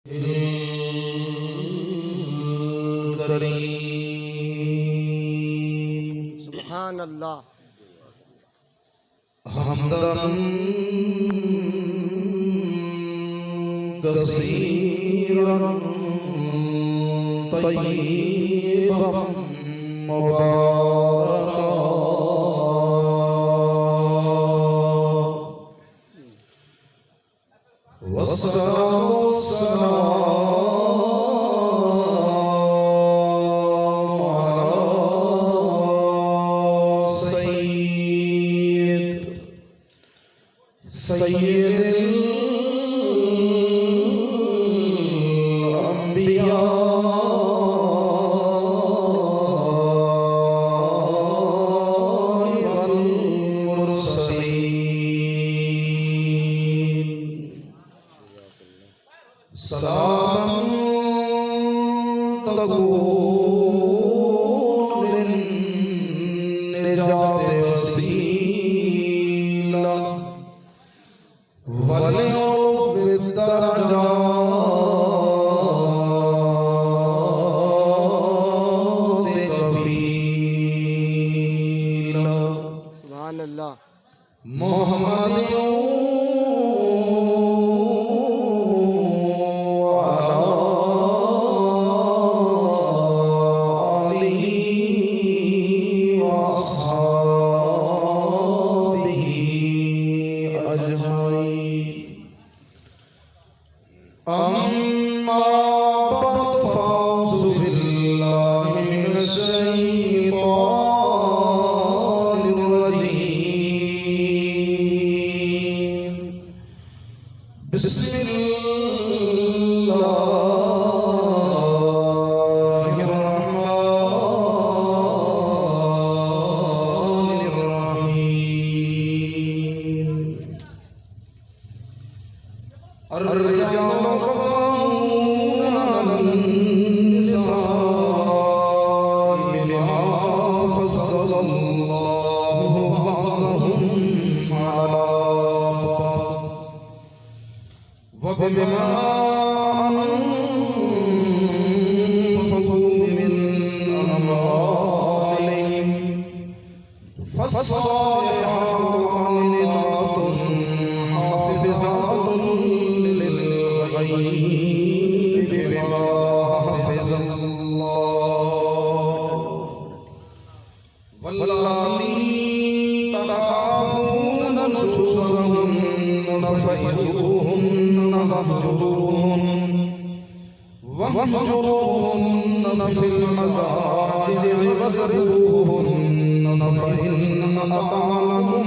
الكريم سبحان اللہ. حمدا كثيرا طيبا مباركا والصلاة والسلام على سيد الأنبياء والمرسلين صلاة تكون للنجاة وسيلة وليعلو بالدرجات كفيلا. سبحان اللہ. محمد وعلى آله وأصحابه أجمعين. أما بعد فأعوذ بالله من الشيطان الرجيم. بسم الله الرحمن الرحيم. الرجال قوامون على النساء بما فضل الله بعضهم على بعض وبما أنفقوا من أموالهم فالصالحات قانتات حافظات للغيب بما حفظ الله واللاتي تخافون نشوزهن فإذوهن واهجروهن في المضاجع واضربوهن فإن أطعنكم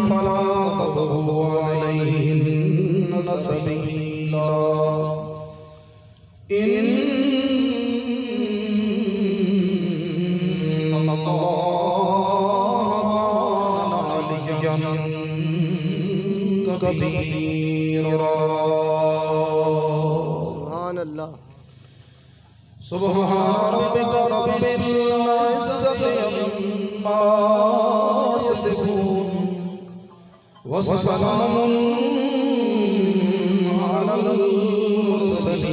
فلا تبغوا عليهن سبيلا إن الله كان عليا كبيرا. سبحان اللہ. سبحان ربك رب العزة عما يصفون وسلام على المرسلين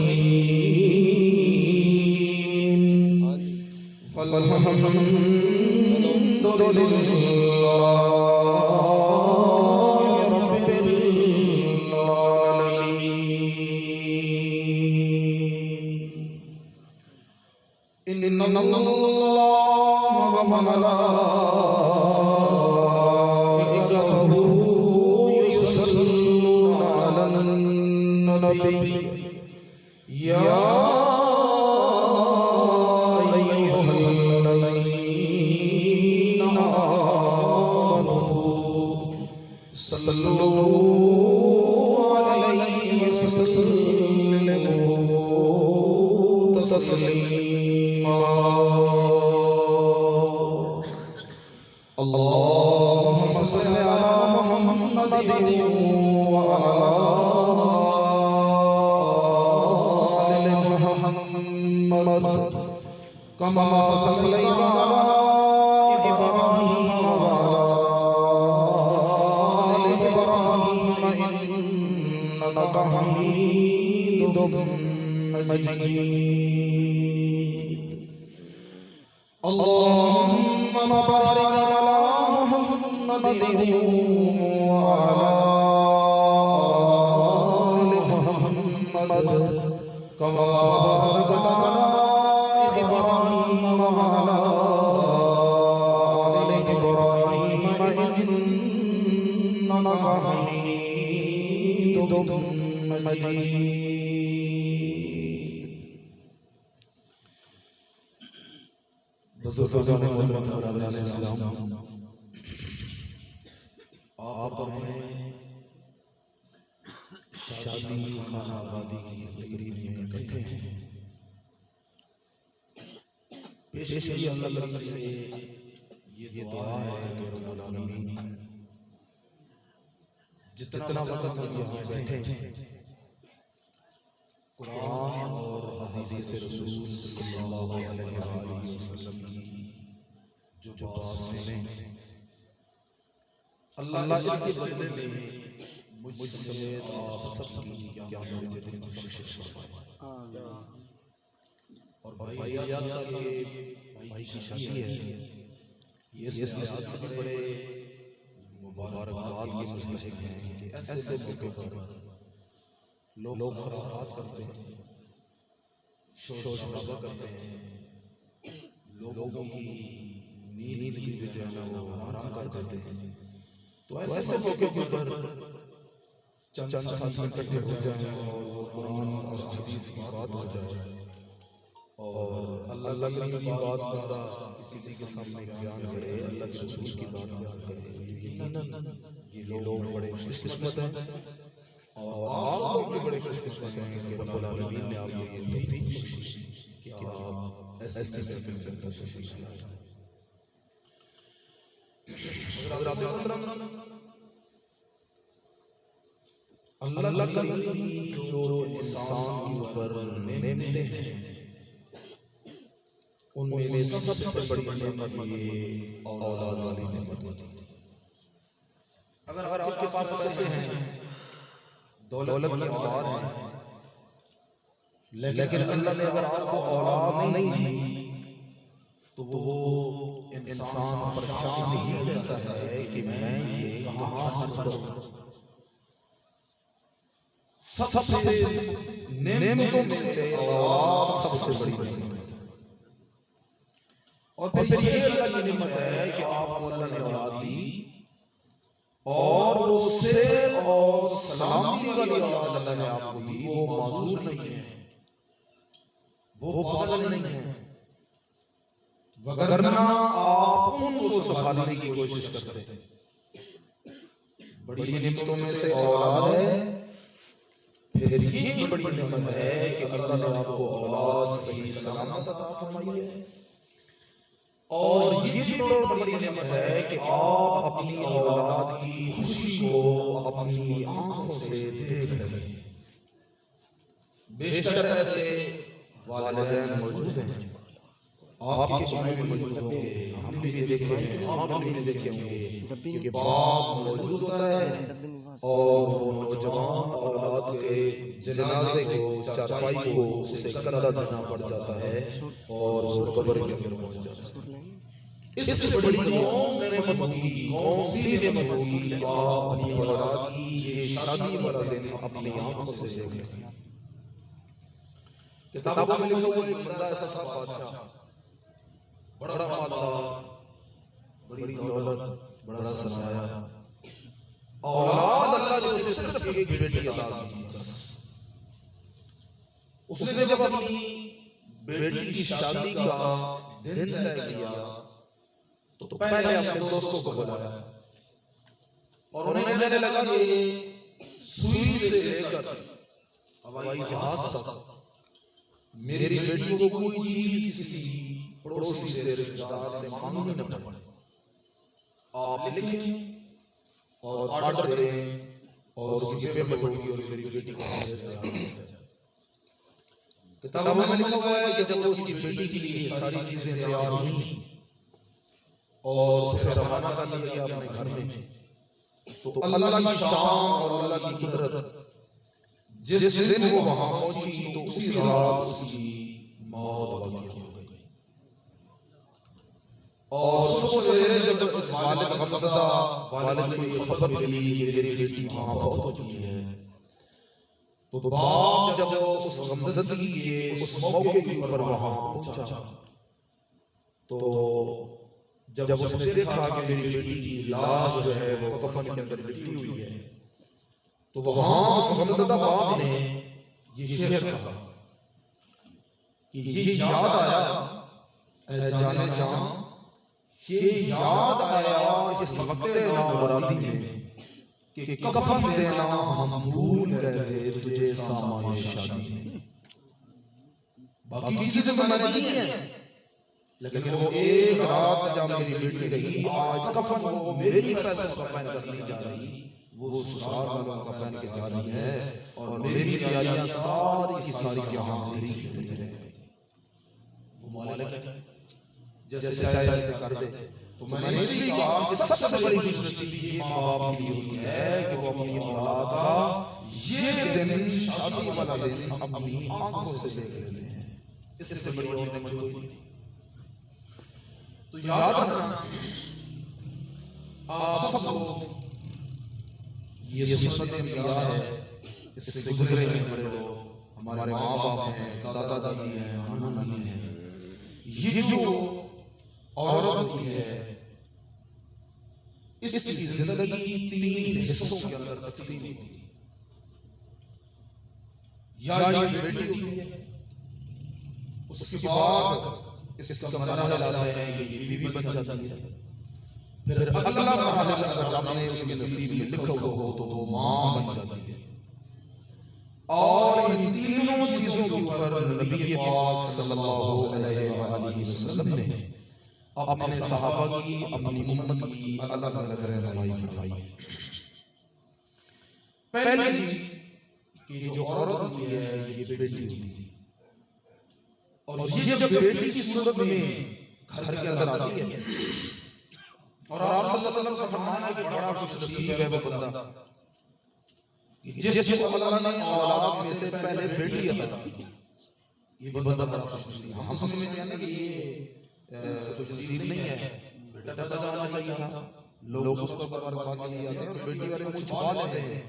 والحمد لله رب العالمين. إن الله وملائكته يصلون على النبي يا أيها الذين آمنوا صلوا عليه وسلموا تسليما. اللهم صل على محمد وعلى آل محمد كما صليت على إبراهيم وعلى آل إبراهيم إنك حميد مجيد اللهم بارك على محمد وعلى آل محمد كما باركت على إبراهيم وعلى آل إبراهيم إنك حميد مجيد. بزرگان محترم برادران اسلام، آپ ہیں شادی خانہ آبادی کی تقریب میں اکٹھے ہیں. پیش اللہ سے یہ دعا ہے کہ رب العالمین جتنا وقت ہم یہاں بیٹھے ہیں قرآن اور حدیث رسول صلی اللہ علیہ وآلہ وسلم کی جو بات سنیں، اللہ اس کے بدلے میں مجھ سمیت آپ سب کی قیامت کے دن بخشش فرمائے. اور بھائی ایاز صاحب کے بھائی کی شادی ہے، یہ اس لحاظ سے بڑے مبارکباد کی مستحق ہیں کہ ایسے موقع پر لوگ خرافات کرتے ہیں، شور شرابہ کرتے ہیں، لوگوں کی نیند کی جو ہے وہ حرام کر دیتے ہیں. تو ایسے موقع پر چند ساتھی اکٹھے ہو جائیں اور وہ قرآن اور حدیث کی بات ہو جائے اور اللہ کی بات بندہ کسی کے سامنے بیان کرے، اللہ کے رسول کی بات بیان کرے، یقیناً یہ لوگ بڑے خوش قسمت ہیں اور آپ لوگ بھی بڑے خوش قسمت ہیں کہ رب العالمین نے آپ کو یہ توفیق بخشی کہ آپ ایسے محفل کے اندر تشریف لائے. حضرات محترم، اللہ کی جو انسان کے اوپر نعمتیں ہیں ان میں سب سے بڑی نعمت یہ اولاد والی نعمت ہوتی ہے. اگر آپ کے پاس پیسے ہیں، دولت کی اموال ہیں، لیکن اللہ نے اگر آپ کو اولاد نہیں دی تو وہ انسان پریشان ہی رہتا ہے کہ میں یہ کہاں خرچ کروں. سب سے نعمتوں میں سے اولاد سب سے بڑی نعمت ہے. اور پھر یہ اللہ کی نعمت ہے کہ آپ کو اللہ نے اولاد دی اور اس سے اور سلامتی والی اولاد اللہ نے آپ کو دی. وہ معذور نہیں ہے، وہ پاگل نہیں ہے، وگرنہ آپ ان کو سنبھالنے کی کوشش کرتے ہیں. بڑی نعمتوں میں سے اولاد ہے، پھر یہ بڑی نعمت ہے کہ اللہ نے آپ کو اولاد صحیح سلامت عطا فرمائی ہے. اور یہ بڑی نعمت ہے کہ آپ اپنی اولاد کی خوشی کو اپنی آنکھوں سے دیکھ رہے ہیں. بیشتر ایسے والدین موجود ہیں، آپ کے گھر میں موجود ہوں گے، ہم بھی دیکھے ہیں، آپ بھی دیکھے ہوں گے کہ باپ موجود ہوتا ہے اور وہ نوجوان اولاد کے جنازے کو، چارپائی کو اسے کندھا دینا پڑ جاتا ہے اور وہ قبر کے اندر پہنچ جاتا ہے. اس سے بڑی نعمت ہوگی، کون سی نعمت ہوگی کہ آپ اپنی اولاد کی یہ شادی والا دن اپنی آنکھوں سے دیکھ لیں. کتابوں میں لکھا ہوا ایک بندہ ایسا تھا، بادشاہ، بڑا مالدار، بڑی دولت، بڑا سرمایہ، اولاد اللہ نے اسے صرف ایک بیٹی عطا کی تھی. اس نے جب اپنی بیٹی کی شادی کا دن طے کیا تو پہلے اپنے دوستوں کو بلایا اور انہیں کہنے لگا کہ سوئی سے لے کر ہوائی جہاز تک میری بیٹی کو کوئی چیز کسی پڑوسی سے، رشتہ دار سے مانگنی نہ پڑے. آپ لکھیں اور آرڈر دیں اور اس کی پیمنٹ ہوگی اور میری بیٹی کو بھیج دیں. کتابوں میں لکھا ہوا ہے کہ جب اس کی بیٹی کے لیے ساری چیزیں تیار ہوئیں اور اسے روانہ کر دیا گیا اپنے گھر میں، تو اللہ کی شان اور اللہ کی قدرت جس دن وہ وہاں پہنچی تو اسی رات اس کی موت واقع ہو گئی، اور صبح سویرے جب اس والد غمزدہ والد کو یہ خبر ملی کہ میری بیٹی وہاں فوت ہو چکی ہے، تو باپ جب اس غمزدگی کے اس موقع کے اوپر وہاں پہنچا تو جب اس نے دیکھا کہ میری بیٹی کی لاش جو ہے وہ کفن کے اندر لپٹی ہوئی ہے، تو وہاں اس غمزدہ باپ نے یہ شعر کہا کہ یہ یاد آیا اے جانے جان، یہ یاد آیا اس وقت نامرادی میں کہ کفن دینا ہم بھول گئے تھے تجھے سامان شادی میں۔ باقی چیزیں تو میں نے دی ہیں، لیکن وہ ایک رات جب میری بیٹی رہی، آج کفن وہ میری پیسوں کا پہن کر نہیں جا رہی، وہ سسرال والوں کا پہن کے جا رہی ہے، اور میری تیاریاں ساری کی ساری یہاں تیری رہ گئی۔ وہ مالک ہے، جیسے چاہے سے کر دے۔ تو میں نے اس لیے کہا کہ سب سے بڑی خوش نصیبی یہ ماں باپ کی ہوتی ہے کہ وہ اپنی اولاد کا یہ دن، شادی والا دن، اپنی آنکھوں سے دیکھ لیتے ہیں۔ اس سے بڑی اور نعمت کوئی نہیں۔ تو یاد رکھنا آپ سب لوگ، یہ سنت انبیاء ہے، اس سے گزرے ہیں بڑے لوگ، ہمارے ماں باپ ہیں، دادا دادی ہیں، نانا نانی ہیں۔ یہ جو عورت ہوتی ہے اس کی زندگی تین حصوں کے اندر تقسیم ہوتی ہے۔ یا یہ بیٹی ہوتی ہے، اس کے بعد اس کا مرحلہ آتا ہے کہ یہ بیوی بن جاتی ہے، پھر اگلا مرحلہ اگر رب نے اس کے نصیب میں لکھا ہو تو وہ ماں بن جاتی ہے۔ اور ان تینوں چیزوں کے اوپر نبی پاک صلی اللہ علیہ وآلہ وسلم نے اپنے صحابہ کی، اپنی امت کی الگ الگ رہنمائی فرمائی۔ پہلی چیز کہ جو عورت ہوتی ہے یہ بیٹی ہوتی ہے، اور یہ جب بیٹی کی صورت میں گھر کے اندر آتی ہے، اور آپ صلی اللہ علیہ وسلم کا فرمان ہے کہ بڑا خوش نصیب ہے وہ بندہ جس کو اللہ نے اولاد میں سے پہلے بیٹی عطا کی، یہ بندہ بڑا خوش نصیب۔ ہم سمجھتے ہیں کہ یہ خوش نصیب نہیں ہے، بیٹا پیدا ہونا چاہیے تھا، لوگ اس کو برباد کر دیتے ہیں اور بیٹی والے کو چھپا لیتے ہیں،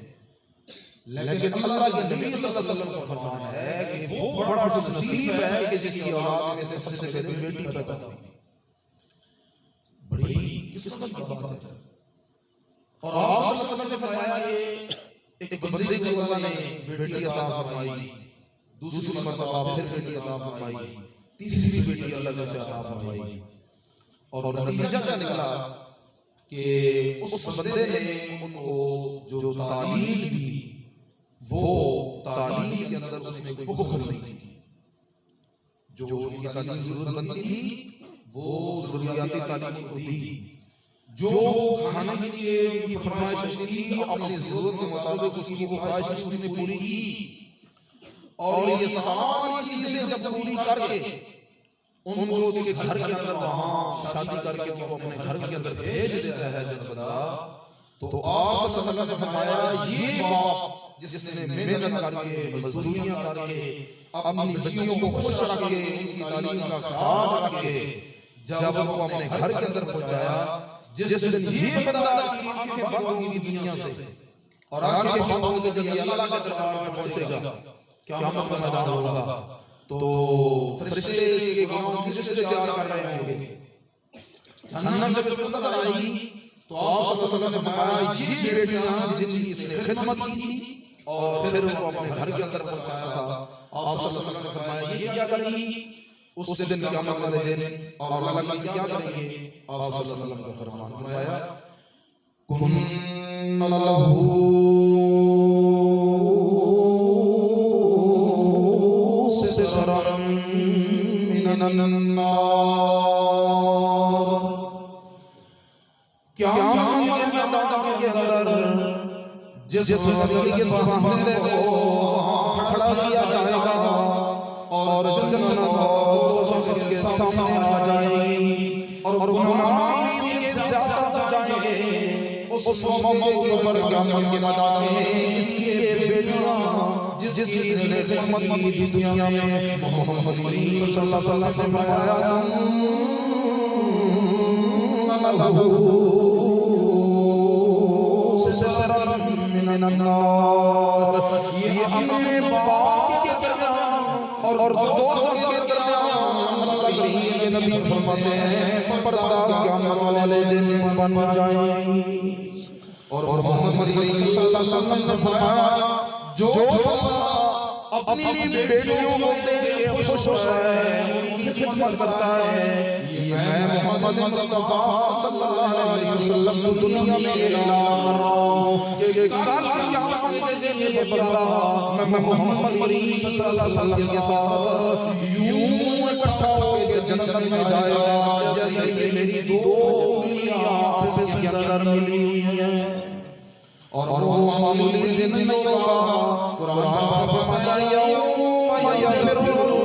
لیکن اللہ کے نبی صلی اللہ علیہ وسلم کا فرمان ہے کہ وہ بڑا خوش نصیب ہے کہ جس کی اولاد میں سے سب سے پہلے بیٹی پیدا ہوئی۔ بڑی قسمت کی بات ہے۔ اور آپ صلی اللہ علیہ وسلم نے فرمایا یہ ایک بندے کو اللہ نے بیٹی عطا فرمائی، دوسری مرتبہ پھر بیٹی عطا فرمائی، تیسری بیٹی اللہ نے اسے عطا فرمائی، اور نتیجہ کیا نکلا کہ اس بندے نے ان کو جو تعلیم دی وہ تعلیم کے اندر اس نے کوئی بخل نہیں کی، جو ان کی تعلیم ضرورت بنتی تھی وہ ضروریاتی تعلیم کو دی، جو کھانے کے لیے ان کی فرمائش تھی اپنی ضرورت کے مطابق اس کی وہ خواہش اس نے پوری کی، اور یہ ساری چیزیں جب پوری کر کے ان کو اس کے گھر کے اندر وہاں شادی کر کے ان کو اپنے گھر کے اندر بھیج دیتا ہے جب خدا، تو آپ صلی اللہ علیہ وسلم نے فرمایا یہ باپ جس نے محنت کر کے، مزدوریاں کر کے، اپنی بچیوں کو خوش رکھ کے، ان کی تعلیم کا خیال رکھ کے جب وہ اپنے گھر کے اندر پہنچایا، جس دن یہ بندہ اس کی آنکھیں بند ہوں گی دنیا سے، اور آنکھیں بند ہوں گے جب یہ اللہ کے دربار میں پہنچے گا، قیامت کا میدان ہوگا، تو فرشتے اس کے گناہوں کی لسٹ تیار کر رہے ہوں گے، جہنم جب اس کو نظر آئے گی تو آپ صلی اللہ علیہ وسلم نے فرمایا یہ بیٹیاں جن کی اس نے خدمت کی تھی اور پھر ان کو اپنے گھر کے اندر پہنچایا تھا، آپ صلی اللہ علیہ وسلم نے فرمایا یہ کیا کریں گی اس دن قیامت والے دن، اور اللہ کی کیا کریں گے؟ آپ صلی اللہ علیہ وسلم کا فرمان فرمایا کن لہو سترا من النار، قیامت کے میدان کے اندر جس وسیلے کے سامنے کو کھڑا کیا جائے گا اور جنت اس کے سامنے آ جائے گی اور گناہ سے زیادہ ہو جائیں گے، اس موقع کے اوپر قیامت کے میدان میں اس کی بیٹیاں جس جس نے خدمت کی دنیا میں محمد صلی اللہ علیہ وسلم نے فرمایا من النار، یہ اپنے باپ کے درمیان اور دوستوں کے درمیان اللہ کے نبی فرماتے ہیں پردہ قیامت والے دن بن جائیں۔ اور محمد صلی اللہ علیہ وسلم نے فرمایا جو اپنی بیٹیوں کو دے کے خوش ہے، ان کی خدمت کرتا ہے، یہ میں محمد مصطفیٰ صلی اللہ علیہ وسلم دنیا میں اعلان کر رہا ہوں کہ کل قیامت کے دن یہ بندہ میں محمد صلی اللہ علیہ وسلم کے ساتھ یوں اکٹھا ہو کے جنت میں جائے گا جیسے کہ میری دو انگلیاں آپس کے اندر ملی ہوئی ہیں۔ اور وہ معمولی دن نہیں ہوگا، قرآن پاک فرماتا ہے یوم یفر المرء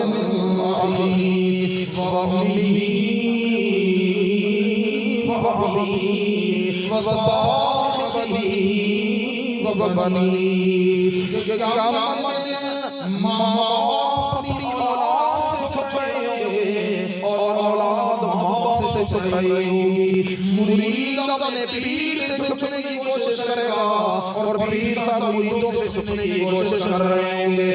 من اخیہ وامہ وابیہ وصاحبتہ وبنیہ۔ قیامت کے دن ماں باپ اپنی اولاد سے چھپائے ہوئے اور اولاد ماں باپ سے چھپائی ہوگی، مرید اپنے پیر سے چھپنے کی کوشش کرے گا اور پیر صاحب مریدوں سے چھپنے کی کوشش کر رہے ہوں گے۔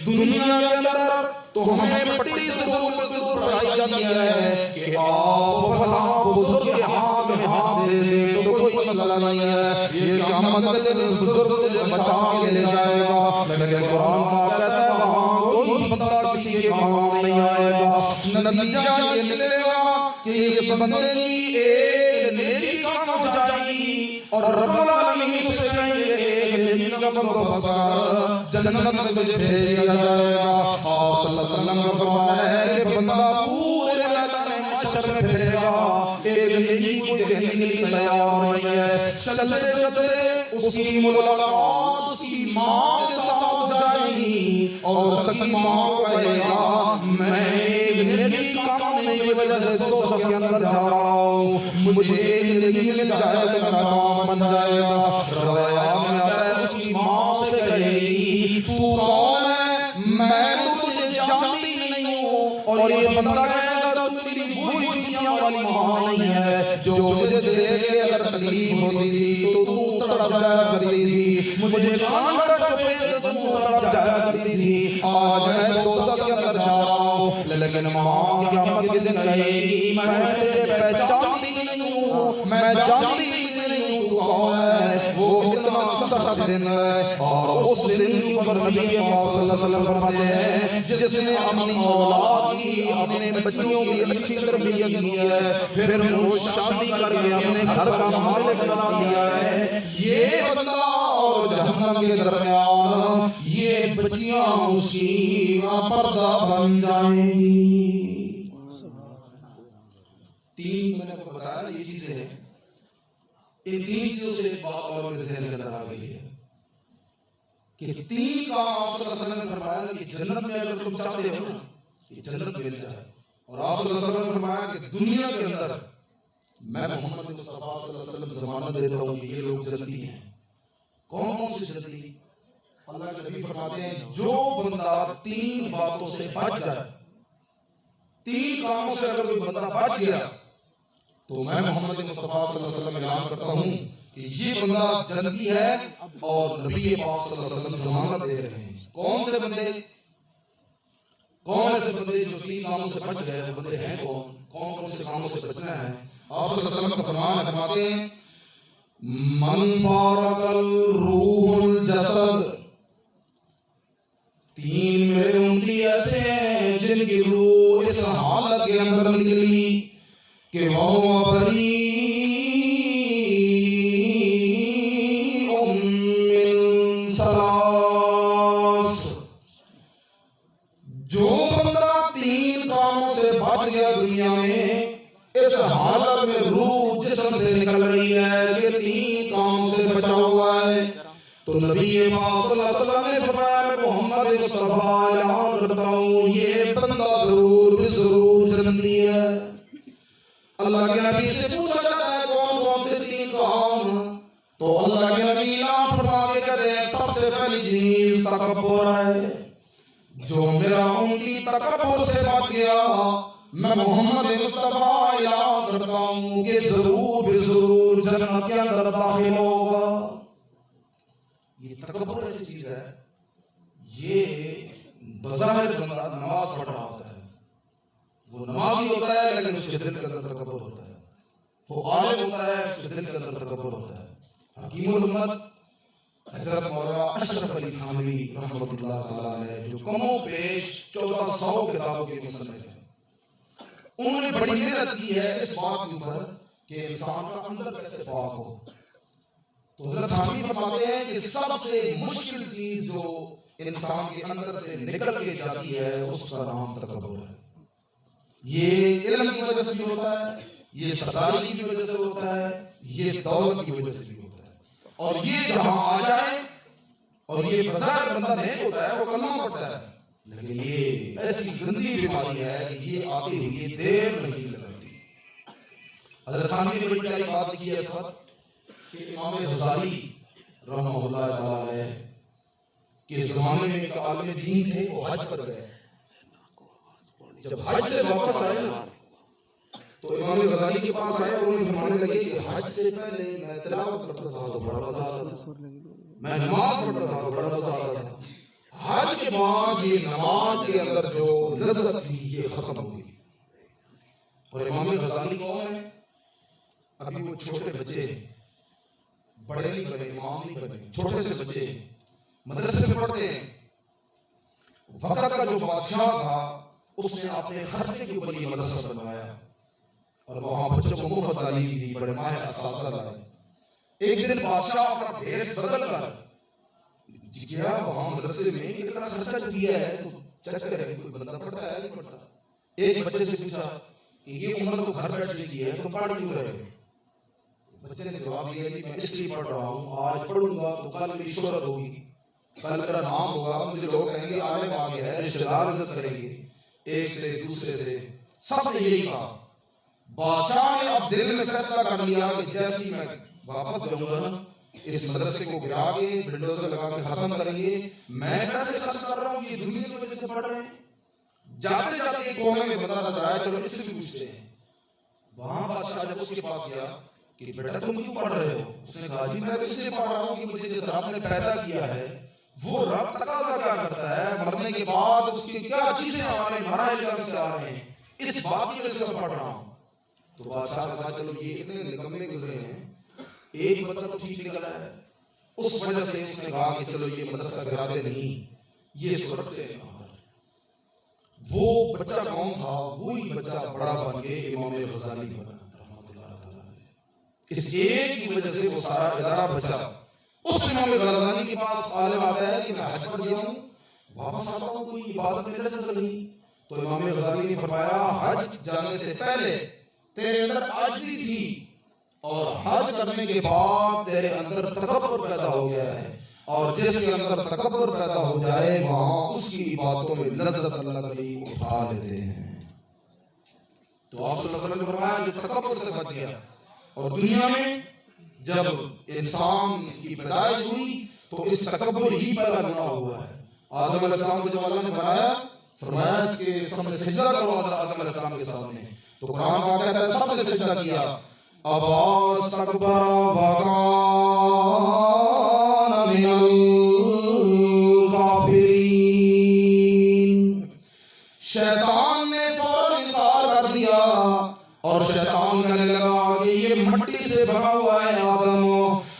دنیا کے اندر تو ہمیں پٹی ضرور پڑھائی جاتی ہے کہ آپ فلاں بزرگ کے ہاتھ میں ہاتھ دے دیں تو کوئی مسئلہ نہیں ہے، یہ قیامت کے دن بزرگ تجھے بچا کے لے جائے گا، لیکن قرآن پاک کہتا ہے وہاں کوئی بندہ کسی کے کام نہیں آئے گا۔ نتیجہ یہ نکلے گا کہ اس بندے کی ایک نیکی کام ہو جائے گی اور رب العالمین اسے کہیں گے ایک نیکی کام کو بس کر جنت میں تجھے بھیج دیا جائے گا۔ آپ صلی اللہ علیہ وسلم کا فرمان ہے کہ بندہ پورے میدان محشر میں پھرے گا، ایک نیکی کو دیکھنے کے لیے تیار نہیں ہے، چلتے چلتے اس کی ملاقات اس کی ماں کے ساتھ ہو جائے گی اور سکی ماں کو کہے گا میں ایک نیکی کام کرنے کی وجہ سے دوزخ کے اندر جا رہا ہوں، مجھے ایک نیکی مل جائے تو میرا کام بن جائے گا۔ روایات میں آتا ہے اس کی ماں سے کہے گی تو کون ہے، میں تو تجھے جانتی نہیں ہوں، اور یہ بندہ کہے گا تو تیری وہی دنیا والی ماں نہیں ہے جو مجھے دیکھ کے اگر تکلیف ہوتی تھی تو تو تڑپ جایا کرتی تھی، مجھے کان پر چپے تو تو تڑپ جایا کرتی تھی، آج میں دوزخ کے اندر جا رہا ہوں، لیکن ماں قیامت کے دن کہے گی میں تجھے پہچانتی نہیں ہوں، میں جانتی نہیں ہوں تو کون ہے۔ وہ اتنا سخت دن ہے اور اس دن کے اوپر نبی پاک صلی اللہ علیہ وسلم فرماتے ہیں جس نے اپنی اولاد کی اپنے بچیوں کی اچھی تربیت کی ہے پھر وہ شادی کر کے اپنے گھر کا مالک بنا دیا ہے، یہ بندہ اور جہنم کے درمیان یہ بچیاں اس کی پردہ بن جائیں گی۔ تین میں نے آپ کو بتایا یہ چیزیں ہیں، ان تین چیزوں سے ایک بات اور میرے ذہن کے اندر آ گئی ہے کہ تین کام آپ صلی اللہ علیہ وسلم نے فرمایا کہ جنت میں اگر تم چاہتے ہو نا کہ جنت مل جائے، اور آپ صلی اللہ علیہ وسلم نے فرمایا کہ دنیا کے اندر میں محمد مصطفیٰ صلی اللہ علیہ وسلم ضمانت دیتا ہوں کہ یہ لوگ جنتی ہیں۔ کون کون سے جنتی؟ اللہ کے نبی فرماتے ہیں جو بندہ تین باتوں سے بچ جائے، تین کاموں سے اگر کوئی بندہ بچ گیا تو میں محمد مصطفیٰ صلی اللہ علیہ وسلم اعلان کرتا ہوں کہ یہ بندہ جنتی ہے، اور نبی پاک صلی اللہ علیہ وسلم ضمانت دے رہے ہیں۔ کون سے بندے؟ کون ایسے بندے جو تین کاموں سے بچ گئے؟ وہ بندے ہیں کون؟ کون کون سے کاموں سے بچنا ہے؟ آپ صلی اللہ علیہ وسلم کا فرمان فرماتے ہیں من فارق الروح الجسد، تین میرے امتی ایسے ہیں جن کی روح اس حالت کے اندر نکلی کہ وہ بری من ثلاث، جو بندہ تین کاموں سے بچ گیا دنیا میں، اس حالت میں روح جسم سے نکل رہی ہے کہ تین کاموں سے بچا ہوا ہے، تو نبی پاک صلی اللہ علیہ وسلم نے فرمایا میں محمد مصطفیٰ اعلان کرتا ہوں یہ بندہ ضرور ضرور جنتی ہے۔ اللہ کے نبی سے پوچھا جاتا ہے کون کون سے تین کام، تو اللہ کے نبی اعلان فرما کہتے ہیں سب سے پہلی چیز تکبر ہے. جو میرا امتی تکبر سے بچ گیا میں محمد مصطفیٰ اعلان کرتا ہوں کہ ضرور بے ضرور جنت کے اندر داخل ہوگا. یہ تکبر ایسی چیز ہے، یہ بظاہر بندہ نماز پڑھ رہا ہوتا ہے، وہ نمازی ہوتا ہے لیکن اس کے دل کے اندر تکبر ہوتا ہے. وہ عالم ہوتا ہے، اس کے دل کے اندر تکبر ہوتا ہے. حکیم الامت حضرت مولانا اشرف علی تھانوی رحمۃ اللہ تعالیٰ علیہ جو کم و بیش 1400 کتابوں کے مصنف ہیں، انہوں نے بڑی محنت کی ہے اس بات کے اوپر کہ انسان کا اندر کیسے پاک ہو. تو حضرت تھانوی فرماتے ہیں کہ سب سے مشکل چیز جو انسان کے اندر سے نکل کے جاتی ہے اس کا نام تکبر ہے. یہ علم کی وجہ سے بھی ہوتا ہے، یہ سرداری کی وجہ سے ہوتا ہے، یہ دولت کی وجہ سے بھی ہوتا ہے. اور یہ جہاں آ جائے اور یہ بظاہر بندہ نیک ہوتا ہے، وہ کلمہ پڑھتا ہے، لیکن یہ ایسی گندی بیماری ہے کہ یہ آتی ہوئی دیر نہیں لگتی. حضرت تھانوی نے بڑی پیاری بات لکھی ہے اس وقت کہ امام غزالی رحمہ اللہ تعالی علیہ کے زمانے میں ایک عالم دین تھے، وہ حج پر گئے. جب حج سے واپس آئے تو امام غزالی کے پاس آئے اور انہیں فرمانے لگے کہ حج سے پہلے میں تلاوت کرتا تھا تو بڑا مزہ آتا تھا، میں نماز پڑھتا تھا تو بڑا مزہ آتا تھا. حج کے بعد یہ نماز کے اندر جو لذت تھی یہ ختم ہو گئی. اور امام غزالی کون ہے؟ ابھی وہ چھوٹے بچے، بڑے نہیں بنے، امام نہیں بنے، چھوٹے سے بچے مدرسے میں پڑھتے ہیں. وقت کا جو بادشاہ تھا اس نے اپنے خرچے کے اوپر یہ مدرسہ بنوایا اور وہاں بچوں کو مفت تعلیم دی، بڑے ماہر اساتذہ لائے. ایک دن بادشاہ اپنا بھیس بدل کر گیا وہاں مدرسے میں کہ اتنا خرچہ جو کیا ہے تو چیک کرے کوئی بندہ پڑھتا ہے نہیں پڑھتا. ایک بچے سے پوچھا کہ یہ عمر تو گھر بیٹھنے کی ہے، تم پڑھ کیوں رہے ہو؟ بچے نے جواب دیا کہ میں اس لیے پڑھ رہا ہوں، آج پڑھوں گا تو کل میری شہرت ہوگی، کل میرا نام ہوگا، مجھے لوگ کہیں گے عالم آ گیا ہے، رشتہ دار عزت کریں گے، ایک سے دوسرے سے. سب نے یہی کہا. بادشاہ نے اب دل میں فیصلہ کر لیا کہ جیسی میں واپس جاؤں گا نا اس مدرسے کو گرا کے بلڈوزر لگا کے ختم کریں گے. میں پیسے خرچ کر رہا ہوں، یہ دنیا کی وجہ سے پڑھ رہے ہیں. جاتے جاتے ایک قوم میں بندہ نظر آیا، چلو اس سے بھی پوچھتے ہیں. وہاں بادشاہ جب اس کے پاس گیا کہ بیٹا تم کیوں پڑھ رہے ہو؟ اس نے کہا جی میں اس لیے پڑھ رہا ہوں کہ مجھے جس رب نے پیدا کیا ہے وہ رب تقاضا کیا کرتا ہے، مرنے کے بعد اس کی کیا چیزیں آ رہی ہیں، مراحل کیا سے آ رہے ہیں، اس بات کی وجہ سے میں پڑھ رہا ہوں. تو بادشاہ نے کہا چلو یہ اتنے نکمے گزرے ہیں، ایک بندہ تو ٹھیک نکلا ہے. اس وجہ سے اس نے کہا کہ چلو یہ مدرسہ گراتے نہیں، یہ اس کو رکھتے ہیں. وہ بچہ کون تھا؟ وہی بچہ بڑا بن کے امام غزالی بنا. اس ایک کی وجہ سے وہ سارا ادارہ بچا. اس امام غزالی کے پاس عالم آتا ہے کہ میں حج پر گیا ہوں، واپس آتا ہوں کوئی عبادت میرے سے نہیں. تو امام غزالی نے فرمایا حج جانے سے پہلے تیرے اندر عاجزی تھی اور حج کرنے کے بعد تیرے اندر تکبر پیدا ہو گیا ہے، اور جس کے اندر تکبر پیدا ہو جائے وہاں اس کی عبادتوں میں لذت اللہ تعالی اٹھا لیتے ہیں. تو آپ صلی اللہ علیہ وسلم نے فرمایا جو تکبر سے بچ گیا. اور دنیا میں جب انسان کی پیدائش ہوئی تو اس تکبر ہی پیدا ہونا ہوا ہے. آدم علیہ السلام کو جب اللہ نے بنایا فرمایا اس کے سامنے سجدہ کرو آدم علیہ السلام کے سامنے. تو قرآن پاک کہتا ہے سب نے سجدہ کیا. ابا استکبر وکان من الکافرین. شیطان نے فوراً انکار کر دیا اور شیطان کہنے لگا کہ یہ مٹی سے بنا ہوا ہے آدم،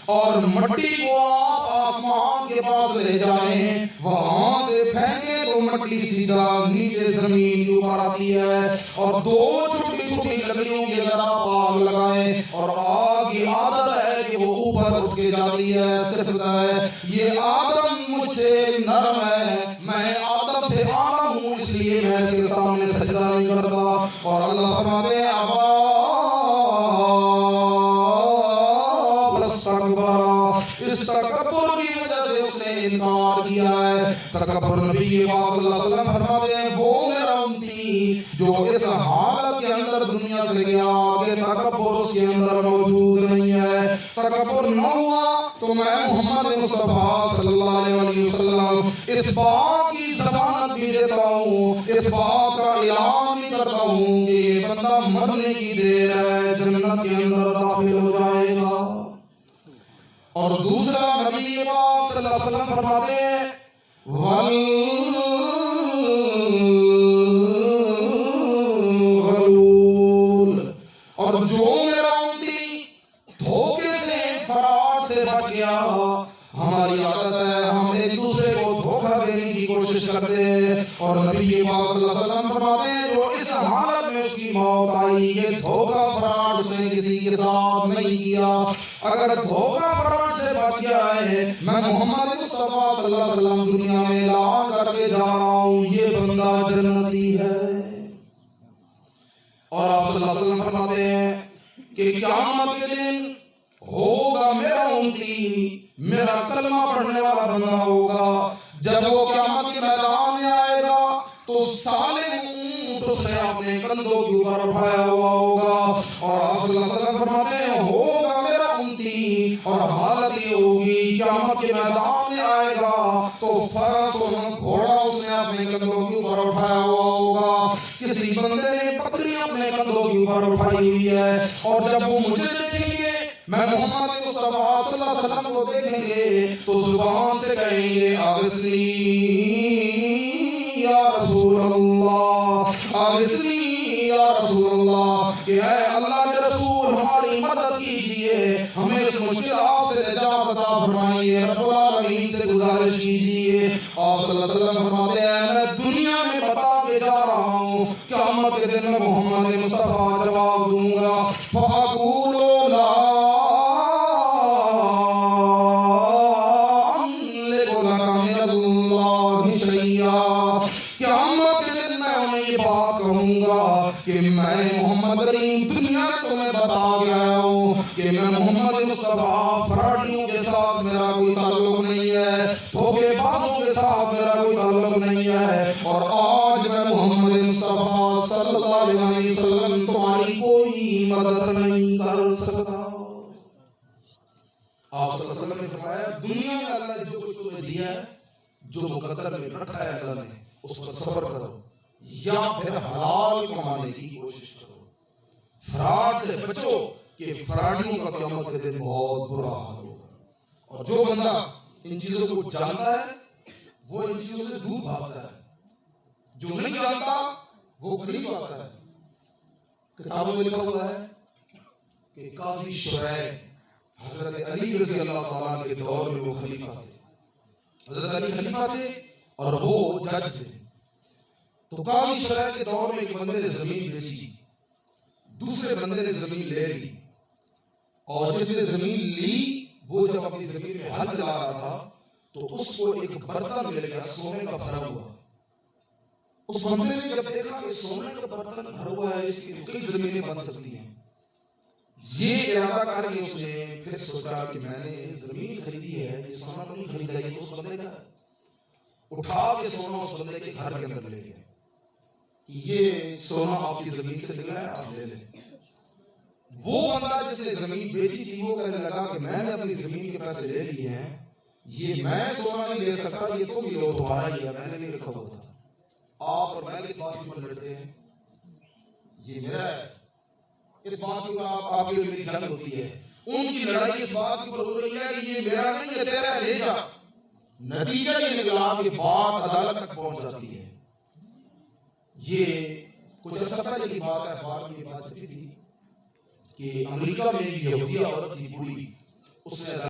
اور مٹی کو آپ آسمان کے پاس لے جائیں، وہاں سے پھینکیں تو مٹی سیدھا نیچے زمین کے اوپر آتی ہے، اور دو چھوٹی چھوٹی لکڑیوں کی اگر آپ آگ لگائیں اور آگ کی عادت ہے کہ وہ اوپر اٹھ کے جاتی ہے، صرف ہے یہ آدم مجھ سے نرم ہے، میں آدم سے اعلیٰ ہوں، اس لیے میں اس کے سامنے سجدہ نہیں کرتا. اور اللہ فرماتے ہیں اس تکبر کی وجہ سے اس نے انکار کیا ہے. تکبر نبی پاک صلی اللہ علیہ وسلم فرماتے ہیں وہ میرا امتی جو اس حالت کے اندر دنیا سے گیا کہ تکبر اس کے اندر موجود نہیں ہے، تکبر نہ ہوا تو میں محمد مصطفیٰ صلی اللہ علیہ وسلم اس بات کی ضمانت بھی دیتا ہوں، اس بات کا اعلان بھی کرتا ہوں کہ یہ بندہ مرنے کی دیر ہے، جنت کے اندر داخل ہو جائے گا۔ اور دوسرا نبی پاک صلی اللہ علیہ وسلم فرماتے ہیں اور جو میرا امتی دھوکے سے، فرار سے بچ گیا۔ ہماری عادت ہے ہم ایک دوسرے کو دھوکہ دینے کی کوشش کرتے ہیں، اور نبی پاک صلی اللہ علیہ وسلم فرماتے ہیں جو اس حالت میں اس کی موت آئی، یہ دھوکہ فرار اس نے کسی کے ساتھ نہیں کیا۔ اگر دھوکہ فرار سے بچ گیا ہے، میں محمد مصطفیٰ صلی اللہ علیہ وسلم دنیا میں اعلان کر کے جا رہا ہوں یہ بندہ جنتی ہے۔ اور آپ صلی اللہ علیہ وسلم فرماتے ہیں کہ قیامت کے دن ہوگا میرا امتی، میرا کلمہ پڑھنے والا بندہ ہوگا، جب وہ قیامت کے میدان میں آئے گا تو سالم اونٹ اس نے اپنے کندھوں کے اوپر اٹھایا ہوا ہوگا، اور آپ صلی اللہ علیہ وسلم فرماتے ہیں ہوگا میرا امتی، اور حالت یہ ہوگی قیامت کے میدان میں آئے گا تو فرس اور گھوڑا اس نے اپنے کندھوں کے اوپر اٹھایا ہوا ہوگا، کسی بندے نے بکری اپنے کندھوں کے اوپر اٹھائی ہوئی ہے، اور جب وہ مجھے دیکھیں گے، میں محمد مصطفیٰ صلی اللہ علیہ وسلم کو دیکھیں گے تو زبان سے کہیں گے اغثنی یا رسول اللہ، اغثنی یا رسول اللہ، کہ اے اللہ کے رسول ہماری مدد کیجئے، ہمیں اس مشکلات سے نجات عطا فرمائیے، رب العالمین سے گزارش کیجئے۔ آپ صلی اللہ علیہ وسلم فرماتے ہیں میں دنیا میں بتا کے جا رہا ہوں، قیامت کے دن میں محمد مصطفیٰ جواب دوں گا فَأَقُولُ لَا أَمْلِكُ لَكَ مِنَ اللَّهِ شَيْئًا، قیامت کے دن میں انہیں یہ بات کہوں گا کہ میں محمد کریم دنیا میں تمہیں بتا کے آیا ہوں کہ میں محمد مصطفیٰ فراڈیوں کے ساتھ میرا کوئی تعلق نہیں ہے، دھوکے بازوں کے ساتھ میرا کوئی تعلق نہیں ہے، اور آج میں محمد مصطفیٰ صلی اللہ علیہ وسلم تمہاری کوئی مدد نہیں کر سکتا۔ آپ صلی اللہ علیہ وسلم نے فرمایا دنیا میں اللہ نے جو کچھ تمہیں دیا ہے، جو مقدر میں رکھا ہے اللہ نے، اس پر صبر کرو یا پھر حلال کمانے کی کوشش کرو، فرار سے بچو کہ فراڈیوں کا قیامت کے دن بہت برا حال ہوگا۔ اور جو بندہ ان چیزوں کو جانتا ہے وہ ان چیزوں سے دور بھاگتا ہے، جو نہیں جانتا وہ قریب آتا ہے۔ کتابوں میں لکھا ہوا ہے کہ قاضی شرائع حضرت علی رضی اللہ تعالیٰ کے دور میں وہ خلیفہ تھے، حضرت علی خلیفہ تھے اور وہ جج تھے۔ تو قاضی شرائع کے دور میں ایک بندے نے زمین بیچی، دوسرے بندے نے زمین لے لی، اور جس نے زمین لی وہ جب اپنی زمین میں ہل چلا رہا تھا تو اس کو ایک برتن مل گیا سونے کا بھرا ہوا۔ اس بندے نے جب دیکھا کہ سونے کا برتن بھرا ہوا ہے، اس کی کئی زمینیں بن سکتی ہیں، یہ ارادہ کر کے اس نے پھر سوچا کہ میں نے زمین خریدی ہے، یہ سونا تو نہیں خریدا، یہ تو اس بندے کا ہے۔ اٹھا کے سونا اس بندے کے گھر کے اندر لے گیا، یہ سونا آپ کی زمین سے نکلا ہے، آپ لے لیں۔ وہ بندہ جس نے زمین بیچی تھی وہ کہنے لگا کہ میں نے اپنی زمین کے پیسے لے لیے ہیں، یہ میں سونا نہیں لے سکتا، یہ تم ہی لو، تمہارا ہی ہے، میں نے نہیں رکھا ہوا تھا۔ آپ اور میں کس بات پر لڑتے ہیں؟ یہ میرا ہے، اس بات کے اوپر آپ کی اور میری جنگ ہوتی ہے۔ ان کی لڑائی اس بات کے اوپر ہو رہی ہے کہ یہ میرا نہیں ہے، تیرا ہے، لے جا۔ نتیجہ یہ نکلا کہ بات عدالت تک پہنچ جاتی ہے۔ یہ کچھ عرصہ پہلے کی بات ہے، اخبار میں یہ بات چھپی تھی کہ امریکہ میں ایک یہودی عورت تھی بوڑھی، اس نے